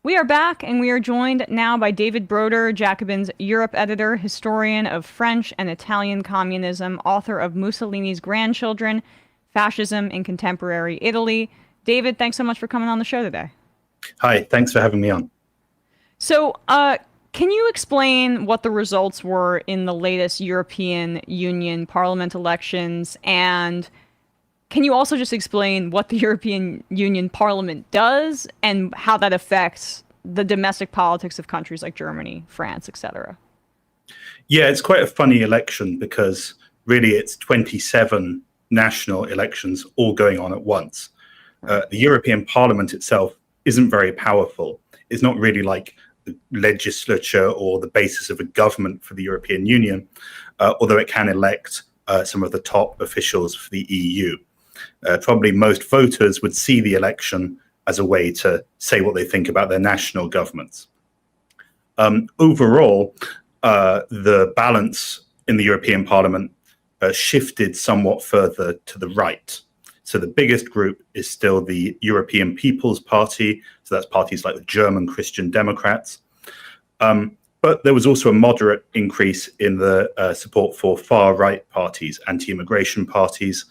We are back, and we are joined now by David Broder, Jacobin's Europe editor, historian of French and Italian communism, author of Mussolini's Grandchildren, Fascism in Contemporary Italy. David, thanks so much for coming on the show today. Hi, thanks for having me on. So, can you explain what the results were in the latest European Union Parliament elections? And can you also just explain what the European Union Parliament does and how that affects the domestic politics of countries like Germany, France, etc.? Yeah, it's quite a funny election because really it's 27 national elections all going on at once. The European Parliament itself isn't very powerful. It's not really like the legislature or the basis of a government for the European Union, although it can elect some of the top officials for the EU. Probably most voters would see the election as a way to say what they think about their national governments. Overall, the balance in the European Parliament shifted somewhat further to the right. So the biggest group is still the European People's Party. So that's parties like the German Christian Democrats. But there was also a moderate increase in the support for far-right parties, anti-immigration parties.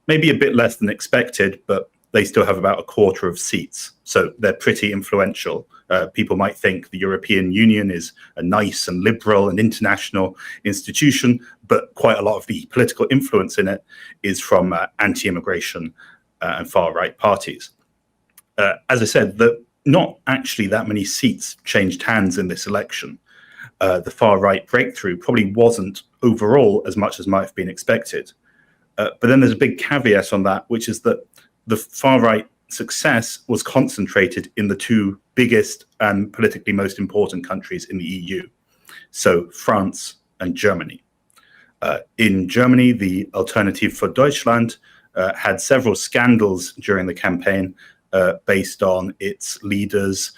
Maybe a bit less than expected, but they still have about a quarter of seats. So they're pretty influential. People might think the European Union is a nice and liberal and international institution, but quite a lot of the political influence in it is from anti-immigration and far-right parties. As I said, not actually that many seats changed hands in this election. The far-right breakthrough probably wasn't overall as much as might have been expected. But then there's a big caveat on that, which is that the far-right success was concentrated in the two biggest and politically most important countries in the EU, so France and Germany. In Germany, the Alternative for Deutschland had several scandals during the campaign based on its leaders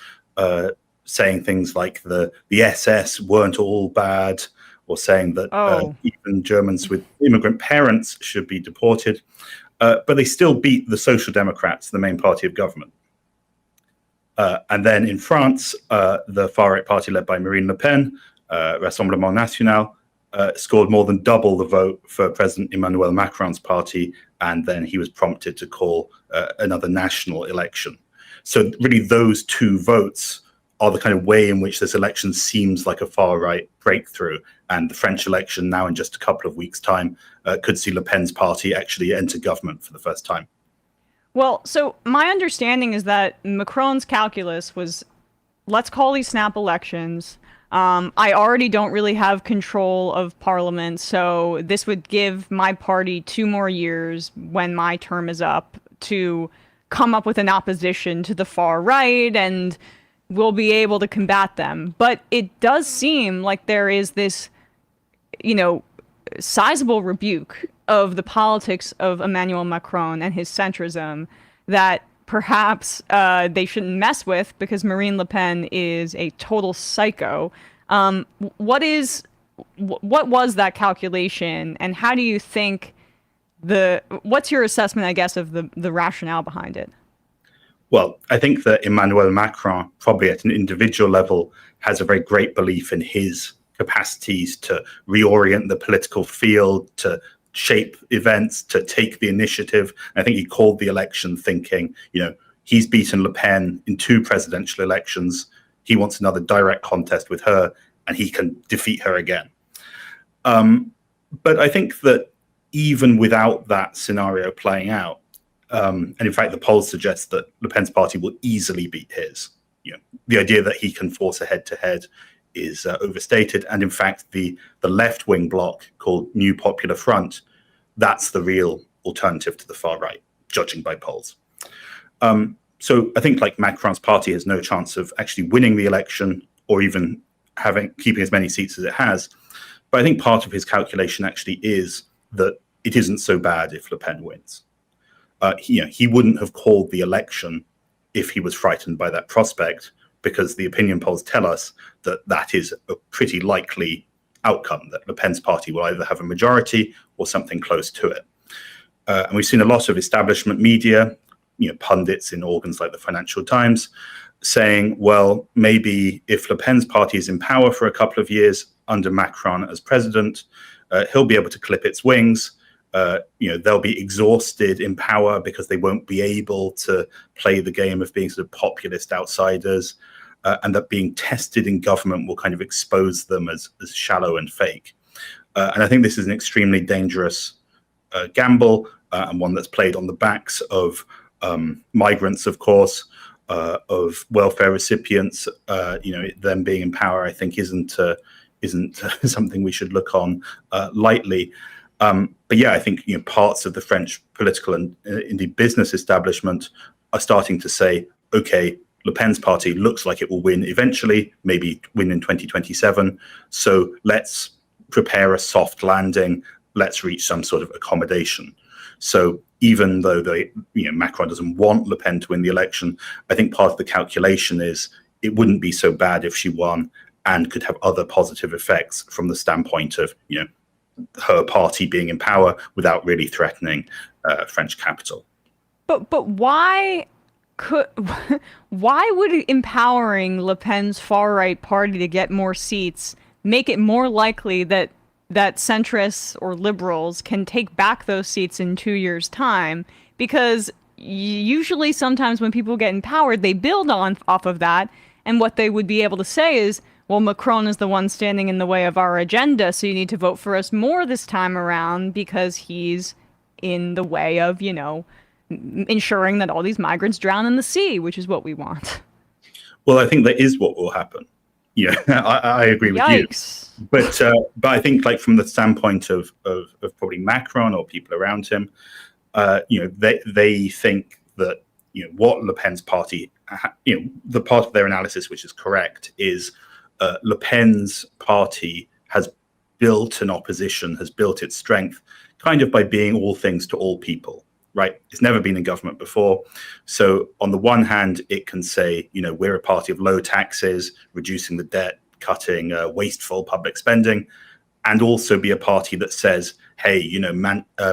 saying things like the SS weren't all bad, or saying that even Germans with immigrant parents should be deported. But they still beat the Social Democrats, the main party of government. And then in France, the far-right party led by Marine Le Pen, Rassemblement National, scored more than double the vote for President Emmanuel Macron's party, and then he was prompted to call another national election. So really those two votes are the kind of way in which this election seems like a far-right breakthrough. And the French election now in just a couple of weeks' time could see Le Pen's party actually enter government for the first time. Well, so my understanding is that Macron's calculus was, let's call these snap elections. I already don't really have control of parliament, so this would give my party 2 more years when my term is up to come up with an opposition to the far right, and we'll be able to combat them. But it does seem like there is this, sizable rebuke of the politics of Emmanuel Macron and his centrism that perhaps they shouldn't mess with because Marine Le Pen is a total psycho. What was that calculation, and how do you think what's your assessment, I guess, of the rationale behind it? Well, I think that Emmanuel Macron, probably at an individual level, has a very great belief in his capacities to reorient the political field, to shape events, to take the initiative. I think he called the election thinking, he's beaten Le Pen in 2 presidential elections. He wants another direct contest with her, and he can defeat her again. But I think that even without that scenario playing out, and in fact, the polls suggest that Le Pen's party will easily beat his. The idea that he can force a head-to-head is overstated. And in fact, the left-wing bloc called New Popular Front, that's the real alternative to the far right, judging by polls. So I think Macron's party has no chance of actually winning the election or even keeping as many seats as it has. But I think part of his calculation actually is that it isn't so bad if Le Pen wins. He wouldn't have called the election if he was frightened by that prospect, because the opinion polls tell us that that is a pretty likely outcome, that Le Pen's party will either have a majority or something close to it. And we've seen a lot of establishment media, pundits in organs like the Financial Times, saying, well, maybe if Le Pen's party is in power for a couple of years under Macron as president, he'll be able to clip its wings. They'll be exhausted in power because they won't be able to play the game of being sort of populist outsiders, and that being tested in government will kind of expose them as shallow and fake. And I think this is an extremely dangerous gamble, and one that's played on the backs of migrants, of course, of welfare recipients. Them being in power, I think, isn't something we should look on lightly. But yeah, I think parts of the French political and indeed business establishment are starting to say, okay, Le Pen's party looks like it will win eventually, maybe win in 2027. So let's prepare a soft landing. Let's reach some sort of accommodation. So even though Macron doesn't want Le Pen to win the election, I think part of the calculation is it wouldn't be so bad if she won and could have other positive effects from the standpoint of her party being in power without really threatening French capital. But why would empowering Le Pen's far right party to get more seats make it more likely that centrists or liberals can take back those seats in 2 years' time? Because usually sometimes when people get empowered, they build off of that. And what they would be able to say is, well, Macron is the one standing in the way of our agenda, so you need to vote for us more this time around because he's in the way of, ensuring that all these migrants drown in the sea, which is what we want. Well, I think that is what will happen. Yeah, I agree with Yikes. you. But I think, like, from the standpoint of probably Macron or people around him, they think that what Le Pen's party, the part of their analysis which is correct is Le Pen's party has built an opposition, has built its strength, kind of by being all things to all people. Right? It's never been in government before. So on the one hand, it can say, we're a party of low taxes, reducing the debt, cutting wasteful public spending, and also be a party that says, hey,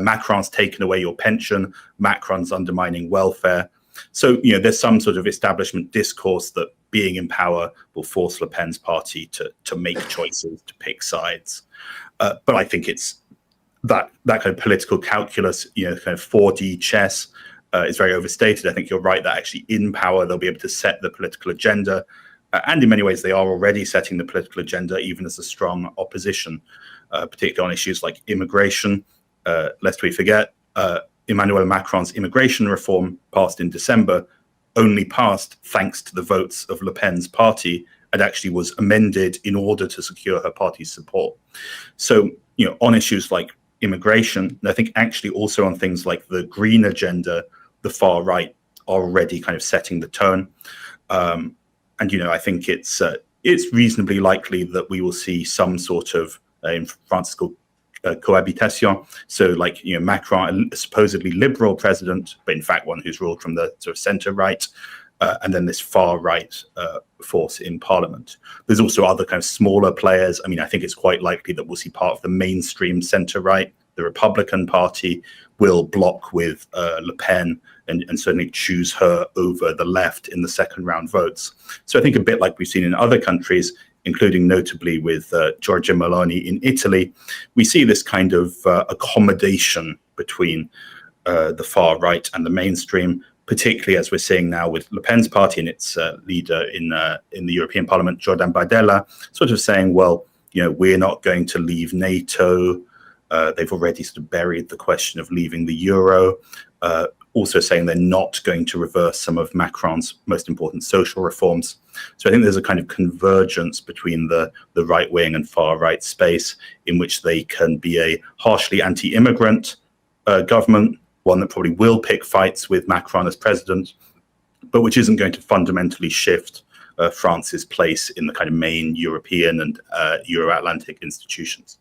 Macron's taken away your pension, Macron's undermining welfare. So, there's some sort of establishment discourse that being in power will force Le Pen's party to make choices, to pick sides. But I think it's that kind of political calculus, kind of 4D chess is very overstated. I think you're right that actually in power, they'll be able to set the political agenda. And in many ways, they are already setting the political agenda, even as a strong opposition, particularly on issues like immigration. Lest we forget, Emmanuel Macron's immigration reform passed in December only passed thanks to the votes of Le Pen's party and actually was amended in order to secure her party's support. So, on issues like immigration, and I think actually also on things like the green agenda, the far right are already kind of setting the tone. And I think it's reasonably likely that we will see some sort of, in France it's called cohabitation. So like, Macron, a supposedly liberal president, but in fact one who's ruled from the sort of center right, and then this far right force in parliament. There's also other kind of smaller players. I mean, I think it's quite likely that we'll see part of the mainstream center right, the Republican Party, will block with Le Pen and certainly choose her over the left in the second round votes. So I think a bit like we've seen in other countries, including notably with Giorgia Meloni in Italy, we see this kind of accommodation between the far right and the mainstream, particularly as we're seeing now with Le Pen's party and its leader in the European Parliament, Jordan Bardella, sort of saying, well, we're not going to leave NATO. They've already sort of buried the question of leaving the euro. Also saying they're not going to reverse some of Macron's most important social reforms. So I think there's a kind of convergence between the right wing and far right space in which they can be a harshly anti-immigrant government, one that probably will pick fights with Macron as president, but which isn't going to fundamentally shift France's place in the kind of main European and Euro-Atlantic institutions.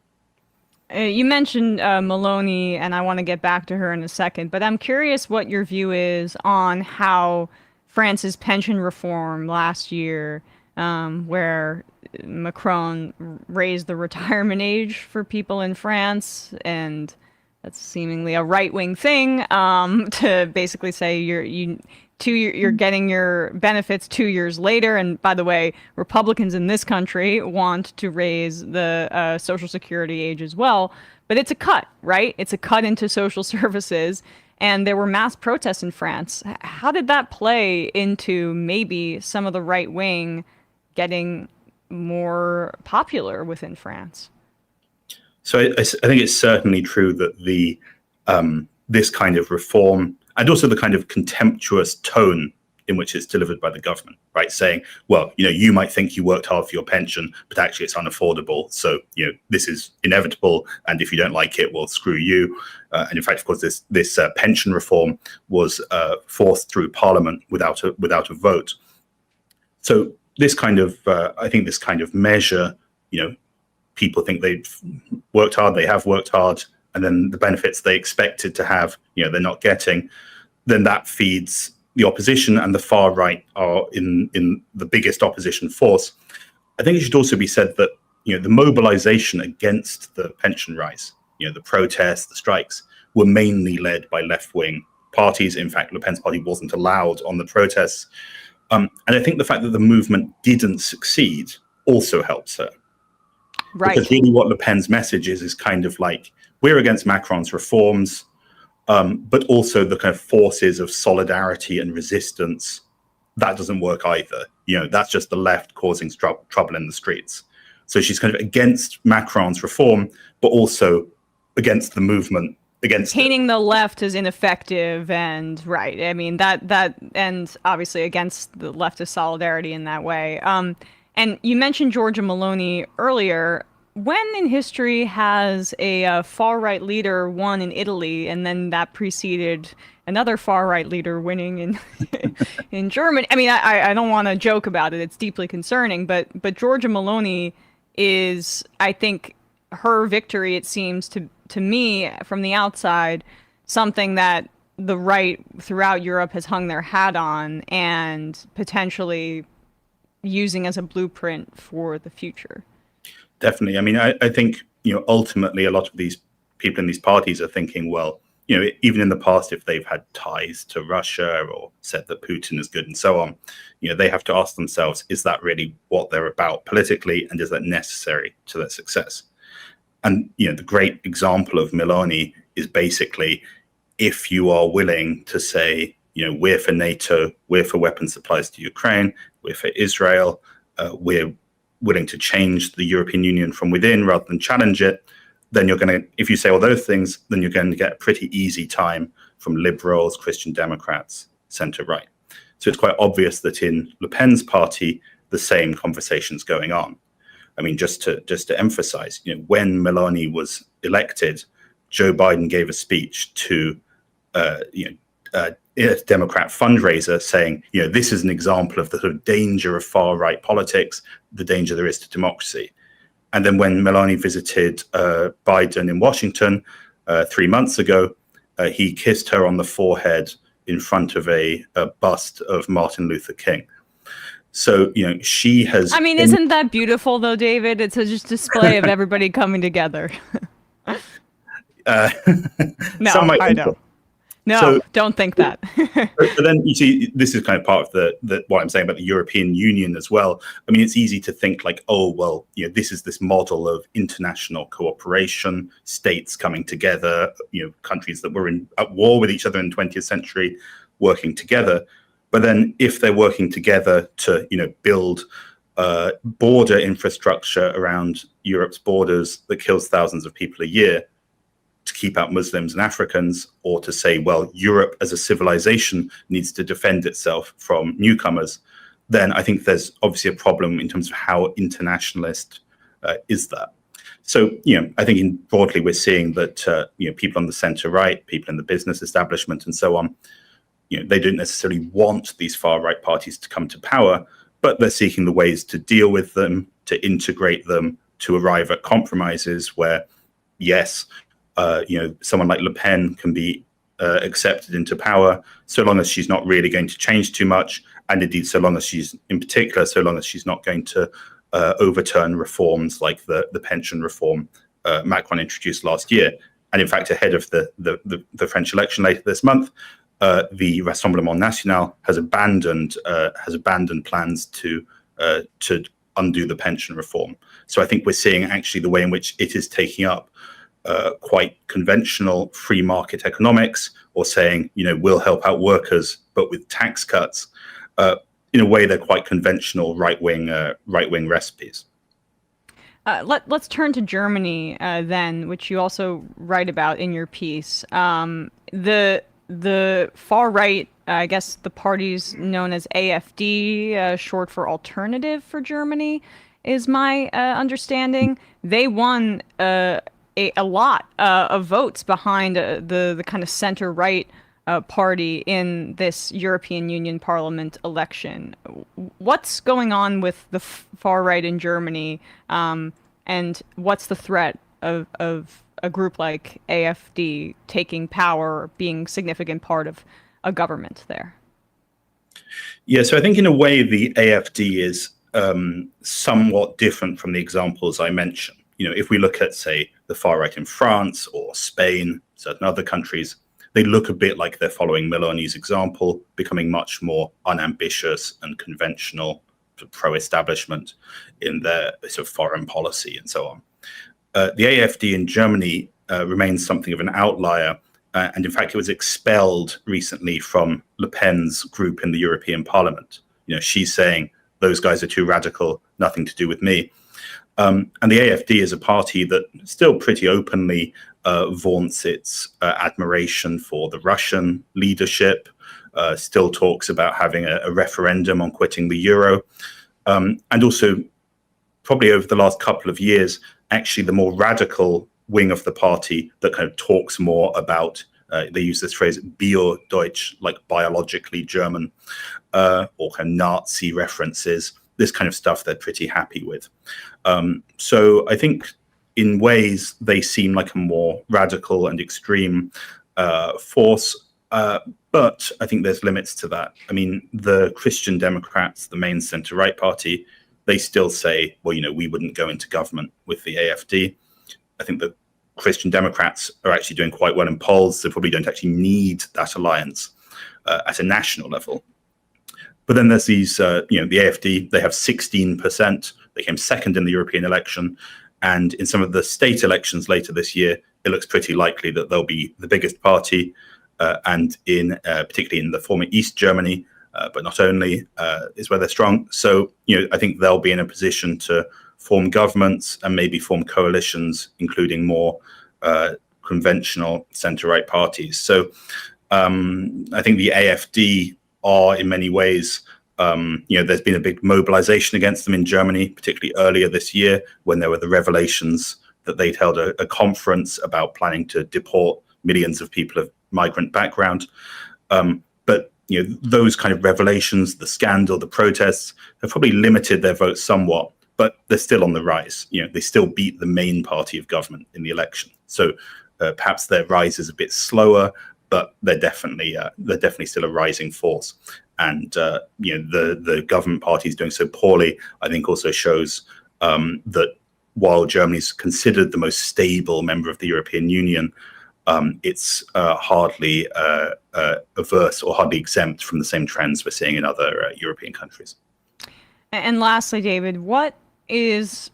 You mentioned Meloni, and I want to get back to her in a second, but I'm curious what your view is on how France's pension reform last year, where Macron raised the retirement age for people in France, and that's seemingly a right-wing thing, to basically say you're getting your benefits 2 years later. And by the way, Republicans in this country want to raise the Social Security age as well. But it's a cut, right? It's a cut into social services. And there were mass protests in France. How did that play into maybe some of the right wing getting more popular within France? So I think it's certainly true that the this kind of reform, and also the kind of contemptuous tone in which it's delivered by the government, right? Saying, well, you might think you worked hard for your pension, but actually it's unaffordable. So, this is inevitable. And if you don't like it, well, screw you. And in fact, of course, this pension reform was forced through Parliament without a vote. So this kind of, I think this kind of measure, people think they've worked hard, they have worked hard, and then the benefits they expected to have, they're not getting, then that feeds the opposition, and the far right are in the biggest opposition force. I think it should also be said that the mobilization against the pension rise, the protests, the strikes, were mainly led by left-wing parties. In fact, Le Pen's party wasn't allowed on the protests. And I think the fact that the movement didn't succeed also helps her. Right. Because really what Le Pen's message is kind of like, we're against Macron's reforms, but also the kind of forces of solidarity and resistance. That doesn't work either. That's just the left causing trouble in the streets. So she's kind of against Macron's reform, but also against the movement, against painting the left as ineffective, and right. I mean that and obviously against the leftist solidarity in that way. And you mentioned Giorgia Meloni earlier. When in history has a far-right leader won in Italy, and then that preceded another far-right leader winning in in Germany? I mean, I don't want to joke about it. It's deeply concerning. But Giorgia Meloni is, I think, her victory, it seems to me from the outside, something that the right throughout Europe has hung their hat on and potentially using as a blueprint for the future. Definitely. I mean, I think, ultimately a lot of these people in these parties are thinking, well, even in the past, if they've had ties to Russia or said that Putin is good and so on, they have to ask themselves, is that really what they're about politically? And is that necessary to their success? And, the great example of Meloni is basically, if you are willing to say, we're for NATO, we're for weapon supplies to Ukraine, we're for Israel, we're willing to change the European Union from within rather than challenge it, then you're going to, if you say all those things, then you're going to get a pretty easy time from liberals, Christian Democrats, centre-right. So it's quite obvious that in Le Pen's party, the same conversation's going on. I mean, just to emphasize, when Meloni was elected, Joe Biden gave a speech to a Democrat fundraiser saying, this is an example of the sort of danger of far-right politics, the danger there is to democracy. And then when Meloni visited Biden in Washington 3 months ago, he kissed her on the forehead in front of a bust of Martin Luther King. So, she has... I mean, isn't that beautiful, though, David? It's a just display of everybody coming together. No, I know. No, so, don't think that. But then you see, this is kind of part of the what I'm saying about the European Union as well. I mean, it's easy to think like, oh, well, this is this model of international cooperation, states coming together, countries that were at war with each other in the 20th century working together. But then if they're working together to, build border infrastructure around Europe's borders that kills thousands of people a year, to keep out Muslims and Africans, or to say, well, Europe as a civilization needs to defend itself from newcomers, then I think there's obviously a problem in terms of how internationalist is that. So, I think broadly we're seeing that, people on the center-right, people in the business establishment and so on, they don't necessarily want these far-right parties to come to power, but they're seeking the ways to deal with them, to integrate them, to arrive at compromises where, yes, someone like Le Pen can be accepted into power so long as she's not really going to change too much, and indeed so long as she's not going to overturn reforms like the pension reform Macron introduced last year. And in fact, ahead of the French election later this month, the Rassemblement National has abandoned plans to undo the pension reform. So I think we're seeing actually the way in which it is taking up quite conventional free market economics, or saying, we'll help out workers, but with tax cuts. In a way, they're quite conventional right-wing recipes. Let's turn to Germany then, which you also write about in your piece. The far right, I guess the party's known as AfD, short for Alternative for Germany, is my understanding. They won a lot of votes behind the kind of center-right party in this European Union Parliament election. What's going on with the far right in Germany, and what's the threat of a group like AfD taking power, being a significant part of a government there? Yeah, so I think in a way the AfD is somewhat different from the examples I mentioned. If we look at, say, the far right in France or Spain, certain other countries, they look a bit like they're following Meloni's example, becoming much more unambitious and conventional, pro-establishment in their sort of foreign policy and so on. The AfD in Germany remains something of an outlier, and in fact, it was expelled recently from Le Pen's group in the European Parliament. She's saying, those guys are too radical, nothing to do with me. And the AfD is a party that still pretty openly vaunts its admiration for the Russian leadership, still talks about having a referendum on quitting the euro, and also probably over the last couple of years, actually the more radical wing of the party that kind of talks more about, they use this phrase Bio-Deutsch, like biologically German, or kind of Nazi references, this kind of stuff they're pretty happy with. So I think in ways they seem like a more radical and extreme force, but I think there's limits to that. I mean, the Christian Democrats, the main center-right party, they still say, well, we wouldn't go into government with the AfD. I think the Christian Democrats are actually doing quite well in polls. They probably don't actually need that alliance at a national level. But then there's these, the AfD, they have 16%. They came second in the European election. And in some of the state elections later this year, it looks pretty likely that they'll be the biggest party. And particularly in the former East Germany, but not only, is where they're strong. So, I think they'll be in a position to form governments and maybe form coalitions, including more conventional center-right parties. So I think the AfD are in many ways, there's been a big mobilization against them in Germany, particularly earlier this year when there were the revelations that they'd held a conference about planning to deport millions of people of migrant background. But those kind of revelations, the scandal, the protests, have probably limited their votes somewhat, but they're still on the rise. They still beat the main party of government in the election. So perhaps their rise is a bit slower, but they're definitely still a rising force. And the government party is doing so poorly, I think also shows that while Germany's considered the most stable member of the European Union, it's hardly averse or hardly exempt from the same trends we're seeing in other European countries. And lastly, David, what is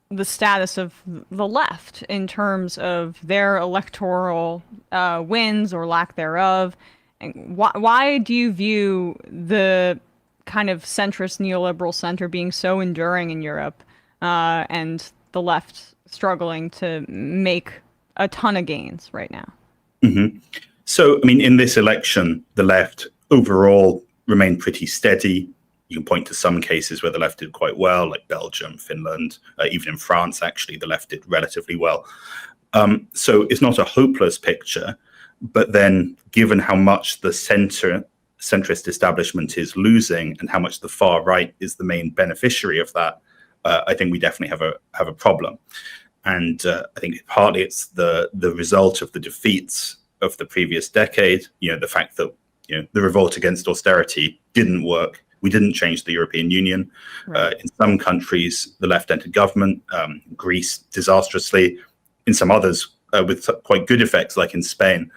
the status of the left in terms of their electoral wins or lack thereof? And why do you view the kind of centrist neoliberal center being so enduring in Europe, and the left struggling to make a ton of gains right now? Mm-hmm. So, I mean, in this election, the left overall remained pretty steady. You can point to some cases where the left did quite well, like Belgium, Finland, even in France, actually, the left did relatively well. So it's not a hopeless picture, but then given how much the centrist establishment is losing and how much the far right is the main beneficiary of that, I think we definitely have a problem. And I think partly it's the result of the defeats of the previous decade, the fact that the revolt against austerity didn't work. We didn't change the European Union. Right. In some countries, the left entered government, Greece disastrously, in some others with quite good effects, like in Spain.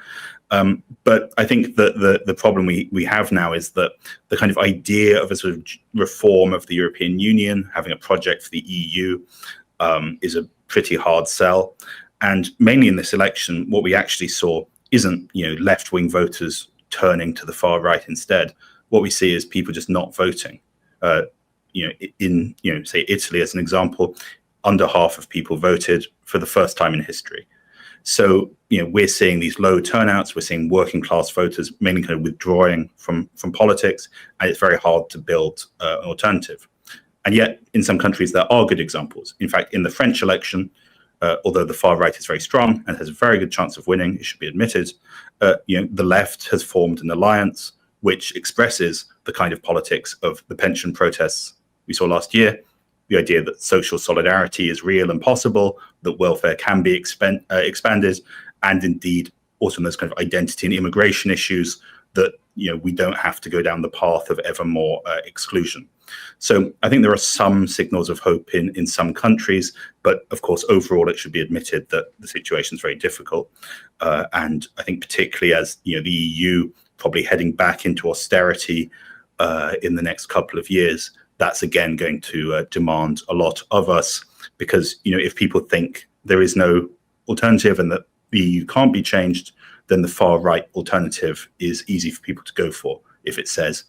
But I think that the problem we have now is that the kind of idea of a sort of reform of the European Union, having a project for the EU, is a pretty hard sell. And mainly in this election, what we actually saw isn't, left-wing voters turning to the far right instead. What we see is people just not voting. In say Italy as an example, under half of people voted for the first time in history. So we're seeing these low turnouts. We're seeing working class voters mainly kind of withdrawing from politics, and it's very hard to build an alternative. And yet, in some countries, there are good examples. In fact, in the French election, although the far right is very strong and has a very good chance of winning, it should be admitted, the left has formed an alliance which expresses the kind of politics of the pension protests we saw last year, the idea that social solidarity is real and possible, that welfare can be expanded, and indeed also in those kind of identity and immigration issues that we don't have to go down the path of ever more exclusion. So I think there are some signals of hope in some countries, but of course, overall, it should be admitted that the situation is very difficult. And I think particularly as the EU probably heading back into austerity in the next couple of years, that's again going to demand a lot of us, because if people think there is no alternative and that the EU can't be changed, then the far right alternative is easy for people to go for. If it says,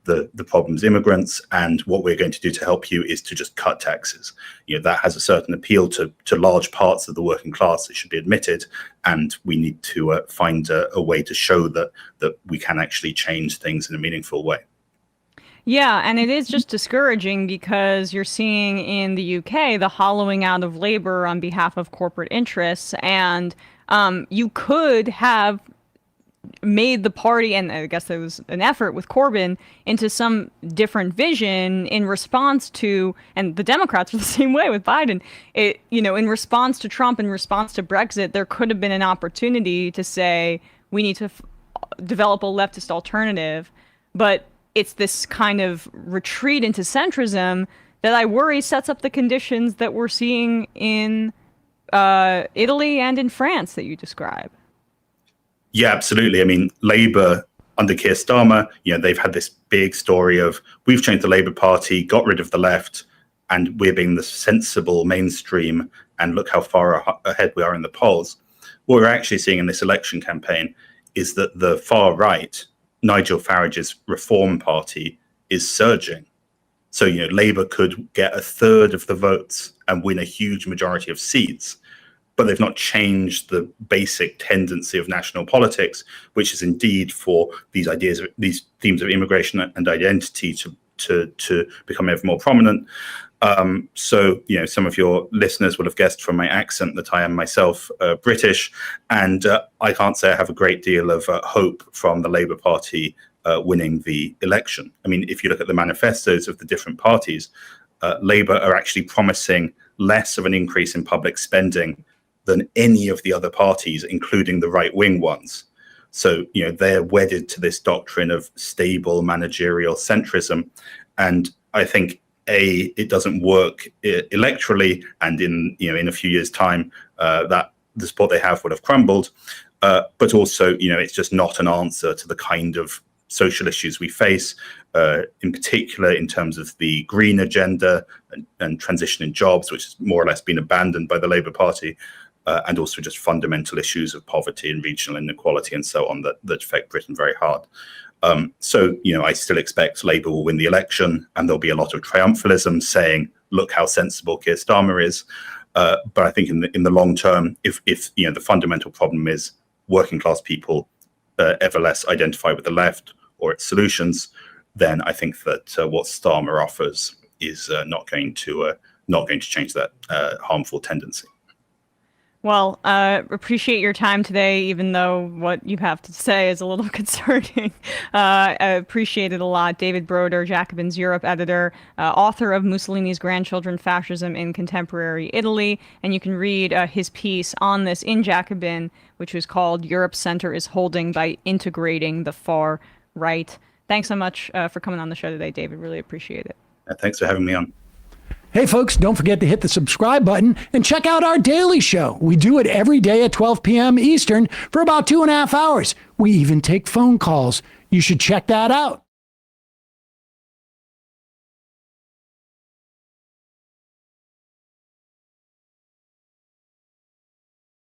the problem is immigrants, and what we're going to do to help you is to just cut taxes. That has a certain appeal to large parts of the working class, it should be admitted, and we need to find a way to show that we can actually change things in a meaningful way. Yeah, and it is just discouraging because you're seeing in the UK the hollowing out of labor on behalf of corporate interests, and you could have made the party, and I guess there was an effort with Corbyn, into some different vision in response to, and the Democrats were the same way with Biden, in response to Trump, in response to Brexit, there could have been an opportunity to say, we need to develop a leftist alternative. But it's this kind of retreat into centrism that I worry sets up the conditions that we're seeing in Italy and in France that you describe. Yeah, absolutely. I mean, Labour under Keir Starmer, they've had this big story of we've changed the Labour Party, got rid of the left, and we're being the sensible mainstream, and look how far ahead we are in the polls. What we're actually seeing in this election campaign is that the far right, Nigel Farage's Reform Party, is surging. So, Labour could get a third of the votes and win a huge majority of seats, but they've not changed the basic tendency of national politics, which is indeed for these ideas, these themes of immigration and identity to become ever more prominent. So, some of your listeners will have guessed from my accent that I am myself British, and I can't say I have a great deal of hope from the Labour Party winning the election. I mean, if you look at the manifestos of the different parties, Labour are actually promising less of an increase in public spending than any of the other parties, including the right-wing ones. So, they're wedded to this doctrine of stable managerial centrism. And I think, it doesn't work electorally, and in a few years' time, that the support they have would have crumbled. But also, it's just not an answer to the kind of social issues we face, in particular in terms of the green agenda and transition in jobs, which has more or less been abandoned by the Labour Party. And also just fundamental issues of poverty and regional inequality and so on that affect Britain very hard. So, I still expect Labour will win the election, and there'll be a lot of triumphalism saying, look how sensible Keir Starmer is. But I think in the long term, if the fundamental problem is working class people ever less identify with the left or its solutions, then I think that what Starmer offers is not going to change that harmful tendency. Well, appreciate your time today, even though what you have to say is a little concerning. I appreciate it a lot. David Broder, Jacobin's Europe editor, author of Mussolini's Grandchildren, Fascism in Contemporary Italy. And you can read his piece on this in Jacobin, which was called Europe's Center is Holding by Integrating the Far Right. Thanks so much for coming on the show today, David. Really appreciate it. Thanks for having me on. Hey, folks, don't forget to hit the subscribe button and check out our daily show. We do it every day at 12 p.m. Eastern for about 2.5 hours. We even take phone calls. You should check that out.